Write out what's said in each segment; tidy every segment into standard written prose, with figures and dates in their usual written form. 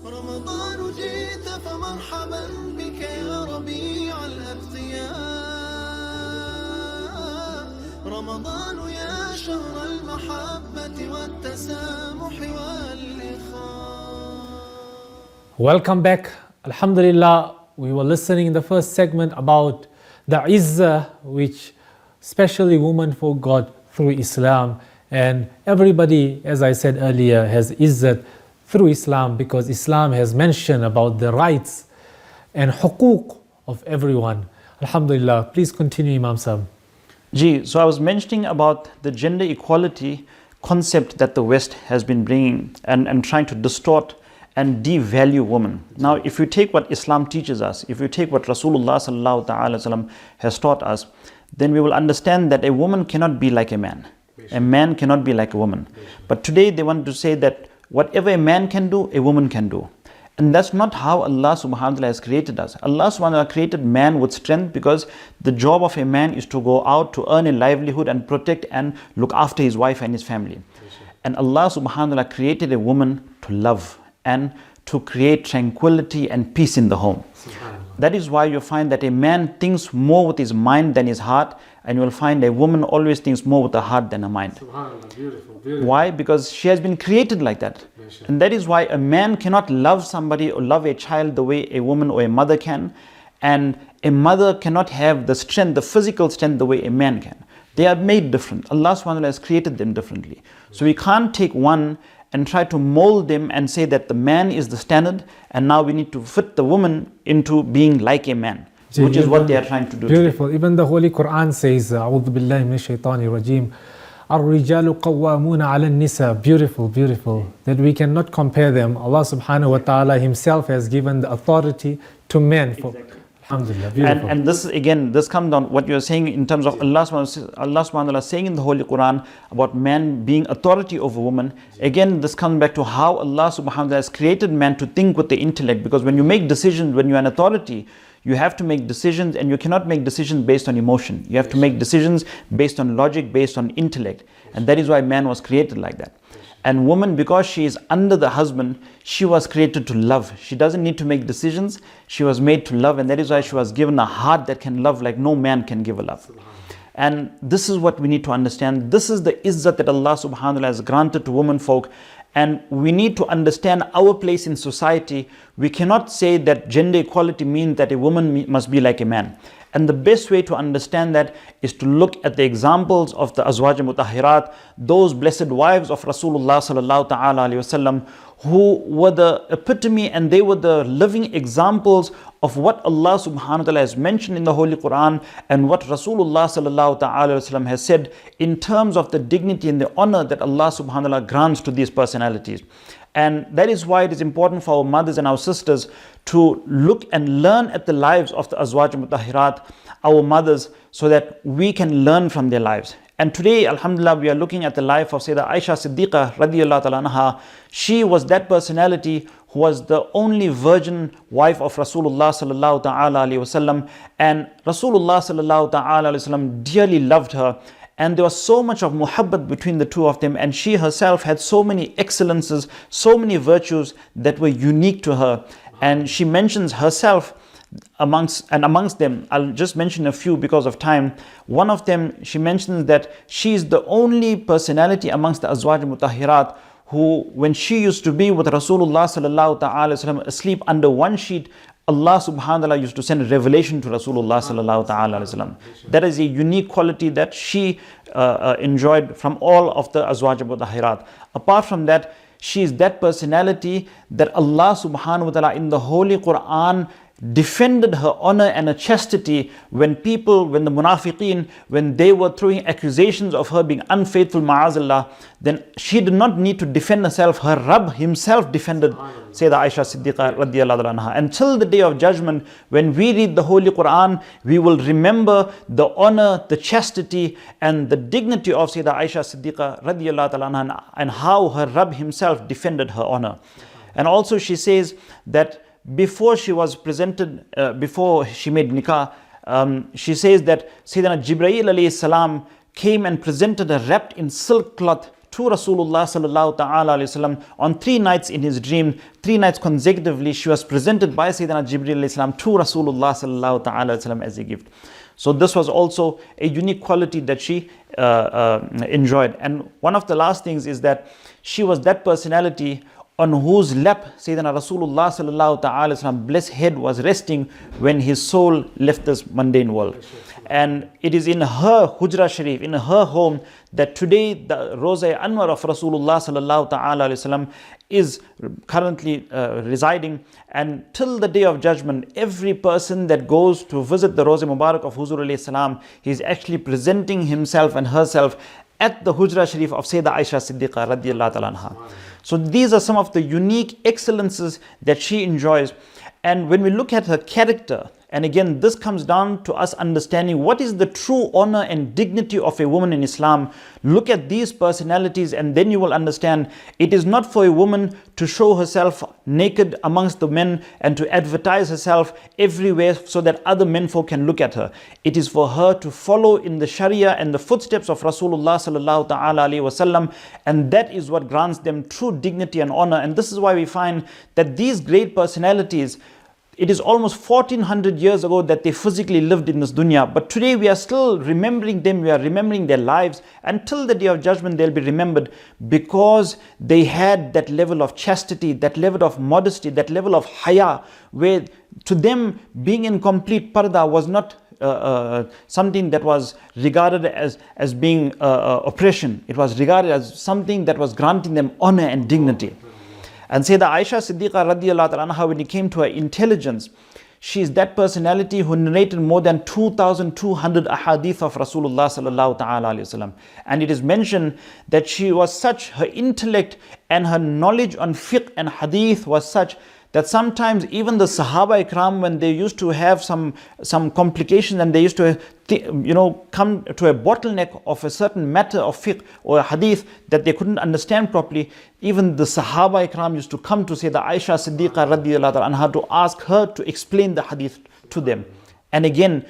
رمضان جئت فمرحبا بك يا ربيع الأتقياء رمضان يا شهر المحبة والتسامح والإخاء. Welcome back. Alhamdulillah, we were listening in the first segment about the izzah which especially women forgot through Islam, and everybody, as I said earlier, has izzat through Islam because Islam has mentioned about the rights and huquq of everyone. Alhamdulillah, please continue, Imam Sahib. So I was mentioning about the gender equality concept that the West has been bringing and trying to distort and devalue women. Now, if you take what Islam teaches us, if you take what Rasulullah sallallahu ta'ala wasallam has taught us, then we will understand that a woman cannot be like a man. A man cannot be like a woman. But today they want to say that whatever a man can do, a woman can do. And that's not how Allah subhanahu wa ta'ala has created us. Allah subhanahu wa ta'ala created man with strength because the job of a man is to go out to earn a livelihood and protect and look after his wife and his family. And Allah subhanahu wa ta'ala created a woman to love and to create tranquility and peace in the home. That is why you find that a man thinks more with his mind than his heart, and you will find a woman always thinks more with her heart than her mind. Beautiful. Why? Because she has been created like that. And that is why a man cannot love somebody or love a child the way a woman or a mother can, and a mother cannot have the strength, the physical strength the way a man can. They are made different. Allah subhanahu wa ta'ala has created them differently. So we can't take one and try to mold them and say that the man is the standard and now we need to fit the woman into being like a man, which is what they are trying to do. Beautiful. Even the Holy Quran says, A'udhu billahi minash shaitani rajim, Ar-rijalu qawwamuna ala nisa. Beautiful. That we cannot compare them. Allah subhanahu wa ta'ala himself has given the authority to men. Alhamdulillah, beautiful. And this again, this comes down what you are saying in terms of Allah subhanahu wa ta'ala saying in the Holy Quran about man being authority over woman. Again, this comes back to how Allah subhanahu wa ta'ala has created man to think with the intellect, because when you make decisions, when you are an authority, you have to make decisions, and you cannot make decisions based on emotion. You have to make decisions based on logic, based on intellect. And that is why man was created like that. And woman, because she is under the husband, she was created to love. She doesn't need to make decisions. She was made to love, and that is why she was given a heart that can love like no man can give a love. And this is what we need to understand. This is the izzat that Allah subhanahu wa ta'ala has granted to women folk. And we need to understand our place in society. We cannot say that gender equality means that a woman must be like a man. And the best way to understand that is to look at the examples of the Azwaj Mutahhirat, those blessed wives of Rasulullah sallallahu ta'ala alayhi wasallam, who were the epitome and they were the living examples of what Allah subhanahu wa ta'ala has mentioned in the Holy Quran and what Rasulullah sallallahu ta'ala alayhi wasallam has said in terms of the dignity and the honor that Allah subhanahu wa ta'ala grants to these personalities. And that is why it is important for our mothers and our sisters to look and learn at the lives of the Azwaj Mutahhirat, our mothers, so that we can learn from their lives. And today, alhamdulillah, we are looking at the life of Sayyidah Aisha Siddiqa radiyallahu ta'ala anha. She was that personality who was the only virgin wife of Rasulullah sallallahu ta'ala alayhi wasallam. And Rasulullah sallallahu ta'ala alayhi wasallam dearly loved her. And there was so much of muhabbat between the two of them, and she herself had so many excellences, so many virtues that were unique to her. And she mentions herself amongst them. I'll just mention a few because of time. One of them, she mentions that she is the only personality amongst the Azwaj Mutahhirat who, when she used to be with Rasulullah sallallahu ta'ala wasallam asleep under one sheet, Allah subhanahu wa ta'ala used to send a revelation to Rasulullah sallallahu ta'ala wasallam. That is a unique quality that she enjoyed from all of the Azwaj Mutahhirat. Apart from that, she is that personality that Allah subhanahu wa ta'ala in the Holy Quran defended her honor and her chastity when the munafiqeen, when they were throwing accusations of her being unfaithful, ma'azallah, then she did not need to defend herself. Her Rabb himself defended Sayyidah Aisha Siddiqa radiyallahu anha. Until the day of judgment, when we read the Holy Quran, we will remember the honor, the chastity and the dignity of Sayyidah Aisha Siddiqa radiyallahu anha and how her Rabb himself defended her honor. And also she says that before she was presented, before she made nikah, she says that Sayyidina Jibreel alayhi salam came and presented her wrapped in silk cloth to Rasulullah sallallahu ta'ala alayhi wasallam on 3 nights in his dream, 3 nights consecutively. She was presented by Sayyidina Jibreel alayhi salam to Rasulullah sallallahu ta'ala alayhi wasallam as a gift. So this was also a unique quality that she enjoyed. And one of the last things is that she was that personality on whose lap Sayyidina Rasulullah sallallahu ta'ala alayhi wasallam blessed head was resting when his soul left this mundane world. And it is in her Hujra Sharif, in her home, that today the Roza Anwar of Rasulullah sallallahu ta'ala alayhi wasallam is currently residing. And till the day of judgment, every person that goes to visit the Roza Mubarak of Huzur alayhi salam, he is actually presenting himself and herself at the Hujra Sharif of Sayyidah Aisha Siddiqa radiyallahu ta'ala anha. So these are some of the unique excellences that she enjoys. And when we look at her character, and again, this comes down to us understanding what is the true honor and dignity of a woman in Islam. Look at these personalities and then you will understand it is not for a woman to show herself naked amongst the men and to advertise herself everywhere so that other menfolk can look at her. It is for her to follow in the Sharia and the footsteps of Rasulullah sallallahu ta'ala alayhi wasallam, and that is what grants them true dignity and honor. And this is why we find that these great personalities, it is almost 1400 years ago that they physically lived in this dunya, but today we are still remembering them, we are remembering their lives. Until the day of judgment they'll be remembered because they had that level of chastity, that level of modesty, that level of haya, where to them being in complete parda was not something that was regarded as being oppression. It was regarded as something that was granting them honor and dignity. And Sayyidah Aisha Siddiqa radiyallahu ta'ala anha, when it came to her intelligence, she is that personality who narrated more than 2,200 ahadith of Rasulullah sallallahu ta'ala alayhi wasallam. And it is mentioned that she was such, her intellect and her knowledge on fiqh and hadith was such that sometimes even the Sahaba Ikram, when they used to have some complications and they used to come to a bottleneck of a certain matter of fiqh or a hadith that they couldn't understand properly, even the Sahaba Ikram used to come to Sayyidah Aisha Siddiqa radiyallahu anha to ask her to explain the hadith to them. And again,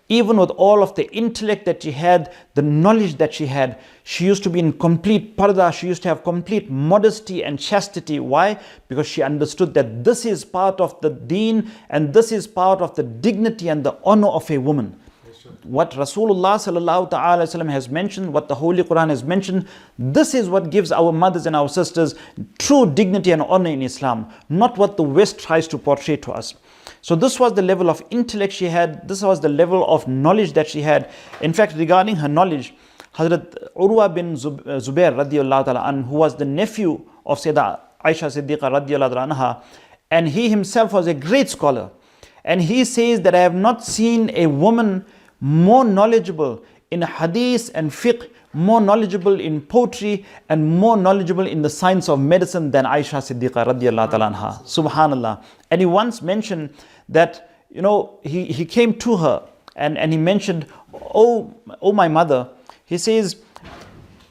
even with all of the intellect that she had, the knowledge that she had, she used to be in complete parda, she used to have complete modesty and chastity. Why? Because she understood that this is part of the deen and this is part of the dignity and the honor of a woman. What Rasulullah sallallahu ta'ala wasallam has mentioned, what the Holy Quran has mentioned, this is what gives our mothers and our sisters true dignity and honor in Islam, not what the West tries to portray to us. So this was the level of intellect she had, this was the level of knowledge that she had. In fact, regarding her knowledge, Hazrat Urwa bin Zubair radiyallahu ta'ala anhu, who was the nephew of Sayyidah Aisha Siddiqa radiyallahu ta'ala anha, and he himself was a great scholar. And he says that I have not seen a woman more knowledgeable in hadith and fiqh, more knowledgeable in poetry, and more knowledgeable in the science of medicine than Aisha Siddiqa radiyallahu ta'ala anha. Subhanallah. And he once mentioned that, he came to her and he mentioned, oh my mother, he says,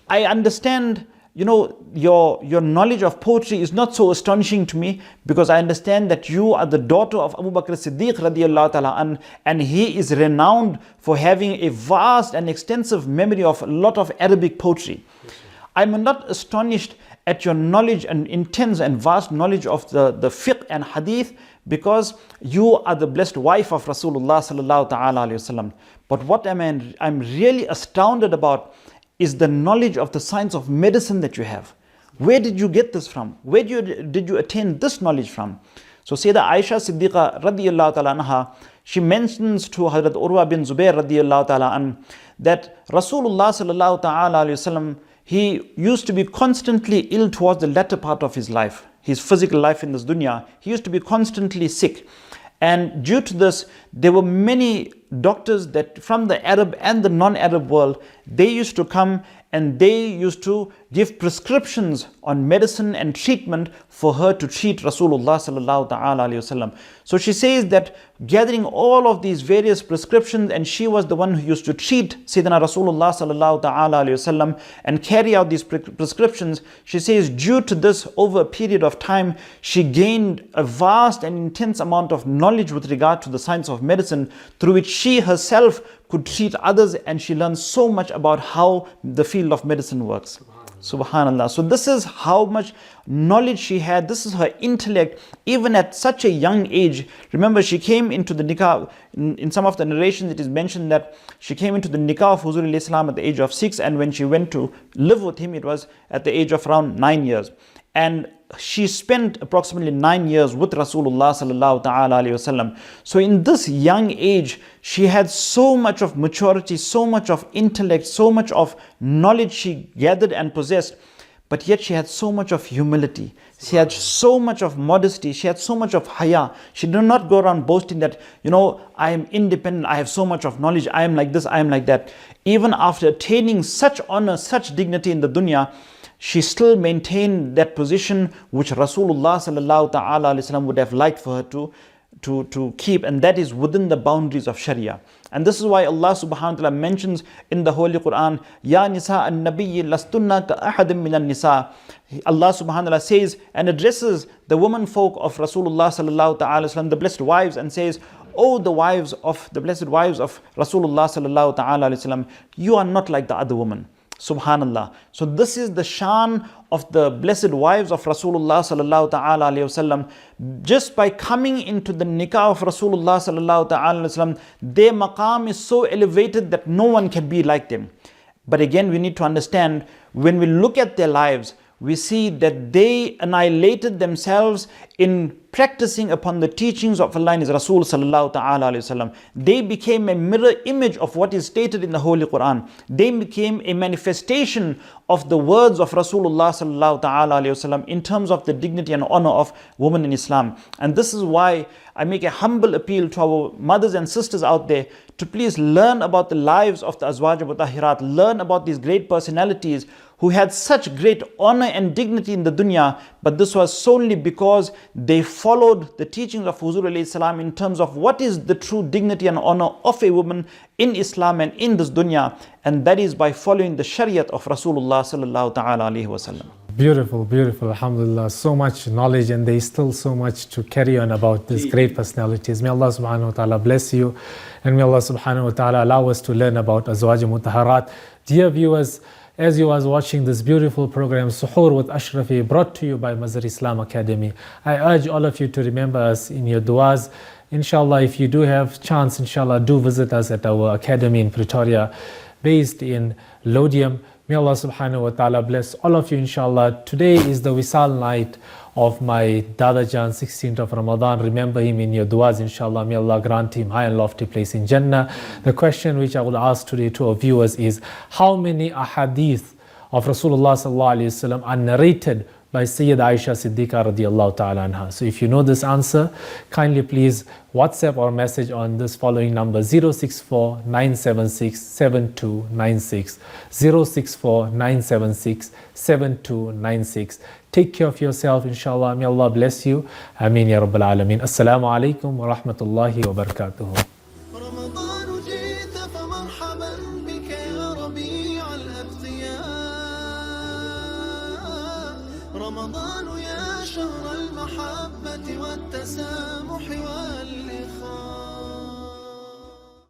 I understand, your knowledge of poetry is not so astonishing to me because I understand that you are the daughter of Abu Bakr Siddiq radiyallahu ta'ala an, and he is renowned for having a vast and extensive memory of a lot of Arabic poetry. I'm not astonished at your knowledge and intense and vast knowledge of the fiqh and hadith because you are the blessed wife of Rasulullah sallallahu ta'ala alayhi wasallam. But what I'm really astounded about is the knowledge of the science of medicine that you have. Where did you get this from? Where did you attain this knowledge from? So Sayyidah Aisha Siddiqa radiyallahu ta'ala anha, she mentions to Hazrat Urwa bin Zubair radiyallahu ta'ala an that Rasulullah sallallahu ta'ala alayhi wasallam, he used to be constantly ill towards the latter part of his life, his physical life in this dunya. He used to be constantly sick. And due to this, there were many doctors that from the Arab and the non-Arab world, they used to come and they used to give prescriptions on medicine and treatment for her to treat Rasulullah sallallahu ta'ala alayhi wasallam. So she says that gathering all of these various prescriptions, and she was the one who used to treat Sayyidina Rasulullah sallallahu ta'ala alayhi wasallam and carry out these prescriptions. She says due to this, over a period of time, she gained a vast and intense amount of knowledge with regard to the science of medicine, through which she herself could treat others, and she learned so much about how the field of medicine works. Subhanallah. So this is how much knowledge she had. This is her intellect, even at such a young age. Remember, she came into the nikah. In some of the narrations, it is mentioned that she came into the nikah of Huzur al-Islam at the age of 6, and when she went to live with him, it was at the age of around 9 years. And she spent approximately 9 years with Rasulullah sallallahu ta'ala alayhi wasallam. So in this young age, she had so much of maturity, so much of intellect, so much of knowledge she gathered and possessed. But yet she had so much of humility. She had so much of modesty. She had so much of haya. She did not go around boasting that, I am independent, I have so much of knowledge, I am like this, I am like that. Even after attaining such honor, such dignity in the dunya, she still maintained that position which Rasulullah sallallahu ta'ala alayhi wasallam would have liked for her to keep, and that is within the boundaries of Sharia. And this is why Allah subhanahu wa ta'ala mentions in the Holy Quran, Ya nisa an-nabiyyi lastunna ka ahadim minan nisa. Allah subhanahu wa ta'ala says and addresses the women folk of Rasulullah sallallahu ta'ala alayhi wasallam, the blessed wives, and says, O the wives of the blessed wives of Rasulullah sallallahu ta'ala alayhi wasallam, you are not like the other women. Subhanallah. So this is the shan of the blessed wives of Rasulullah sallallahu ta'ala alayhi wasallam. Just by coming into the nikah of Rasulullah sallallahu ta'ala alayhi wasallam, their maqam is so elevated that no one can be like them. But again, we need to understand, when we look at their lives, we see that they annihilated themselves in practicing upon the teachings of Allah and His Rasul sallallahu ta'ala alayhi wasallam. They became a mirror image of what is stated in the Holy Quran. They became a manifestation of the words of Rasulullah sallallahu ta'ala alayhi wasallam in terms of the dignity and honor of women in Islam. And this is why I make a humble appeal to our mothers and sisters out there to please learn about the lives of the Azwaj al-Mutahhirat, learn about these great personalities who had such great honor and dignity in the dunya, but this was solely because they followed the teachings of Huzur alayhi salam in terms of what is the true dignity and honor of a woman in Islam and in this dunya, and that is by following the Shariat of Rasulullah sallallahu ta'ala alayhi wasallam. Beautiful, beautiful, alhamdulillah. So much knowledge, and there is still so much to carry on about these great personalities. May Allah subhanahu wa ta'ala bless you, and may Allah subhanahu wa ta'ala allow us to learn about Azwaj Mutahharat. Dear viewers, as you are watching this beautiful program, Suhoor with Ashrafi, brought to you by Mazhar-e-Islam Academy, I urge all of you to remember us in your du'as. Inshallah, if you do have chance, inshallah, do visit us at our academy in Pretoria, based in Lodium. May Allah subhanahu wa ta'ala bless all of you, inshallah. Today is the Wisal night of my Dadajan, 16th of Ramadan. Remember him in your du'as, inshallah. May Allah grant him high and lofty place in Jannah. The question which I will ask today to our viewers is, how many ahadith of Rasulullah sallallahu alayhi wasallam are narrated by Sayyid Aisha Siddiqa radiallahu ta'ala anha? So if you know this answer, kindly please WhatsApp or message on this following number: 064 976 7296. 064 976 7296. Take care of yourself, inshallah. May Allah bless you. Ameen ya Rabbil Alameen. Assalamu alaikum wa rahmatullahi wa barakatuhu. رمضان جئت فمرحبا بك يا ربيع الأتقياء. رمضان يا شهر المحبة والتسامح والإخاء.